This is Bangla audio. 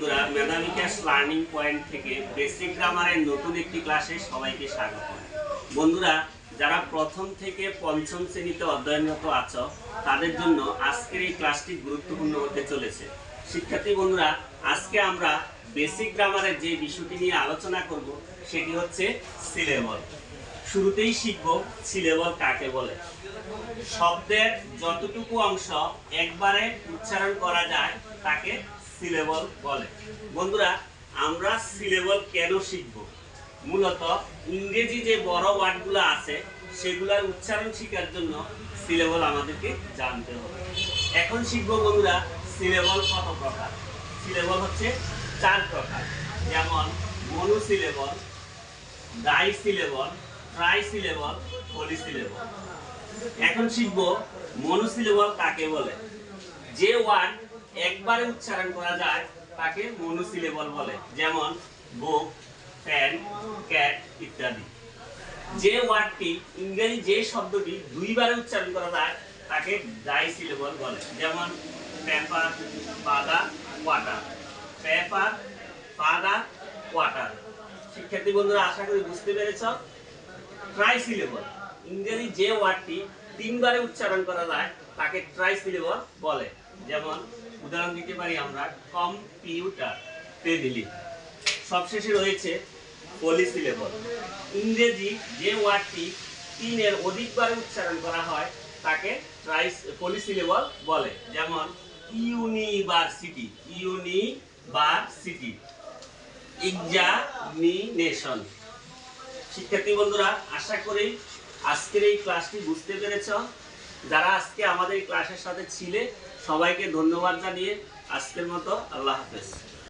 বন্ধুরা, মেধাবিকাশ লার্নিং পয়েন্ট থেকে বেসিক গ্রামারের নতুন একটি ক্লাসে সবাইকে স্বাগত। বন্ধুরা, যারা প্রথম থেকে পঞ্চম শ্রেণীতে অধ্যয়নরত আছো তাদের জন্য আজকের এই ক্লাসটি গুরুত্বপূর্ণ হতে চলেছে। শিক্ষার্থী বন্ধুরা, আজকে আমরা বেসিক গ্রামারের যে বিষয়টি নিয়ে আলোচনা করব সেটি হচ্ছে সিলেবল। শুরুতেই শিখব সিলেবল কাকে বলে। শব্দের যতটুকু অংশ একবারে উচ্চারণ করা যায় তাকে সিলেবল বলে। বন্ধুরা, আমরা সিলেবল কেন শিখব? মূলত ইংরেজি যে বড় ওয়ার্ডগুলো আছে সেগুলোর উচ্চারণ শেখার জন্য সিলেবল আমাদেরকে জানতে হবে। এখন শিখব বন্ধুরা সিলেবল কত প্রকার। সিলেবল হচ্ছে 4 প্রকার, যেমন মনোসিলেবল, ডাইসিলেবল, ট্রাইসিলেবল, পলিসিলেবল। এখন শিখব মনোসিলেবল কাকে বলে। যে ওয়ার্ড একবারে উচ্চারণ করা যায় তাকে মনোসিলেবল বলে, যেমন বুক, ফ্যান, ক্যাট ইত্যাদি। যে ওয়ার্ডটি ইংরেজি যে শব্দটি দুইবারে উচ্চারণ করা যায় তাকে ডাইসিলেবল বলে, যেমন paper, father, water. Paper, father, water. শিক্ষার্থী বন্ধুরা, আশা করি বুঝতে পেরেছ। ট্রাইসিলেবল, ইংরেজি যে ওয়ার্ডটি 3 বারে উচ্চারণ করা যায় তাকে ট্রাইসিলেবল বলে, যেমন উদাহরণ দিতে পারি আমরা কম্পিউটার, টেলিফোন। সবশেষে রয়েছে পলিসিলেবল, ইংরেজি যে ওয়ার্ডটি 3 এর অধিকবারে উচ্চারণ করা হয় তাকে পলিসিলেবল বলে, যেমন ইউনিভার্সিটি, ইউনিভার্সিটি, এক্সামিনেশন। শিক্ষার্থী বন্ধুরা, আশা করি আজকের এই ক্লাসটি বুঝতে পেরেছ। যারা আজকে আমাদের এই ক্লাসের সাথে ছিলে সবাইকে ধন্যবাদ জানিয়ে আজকের মতো আল্লাহ হাফেজ।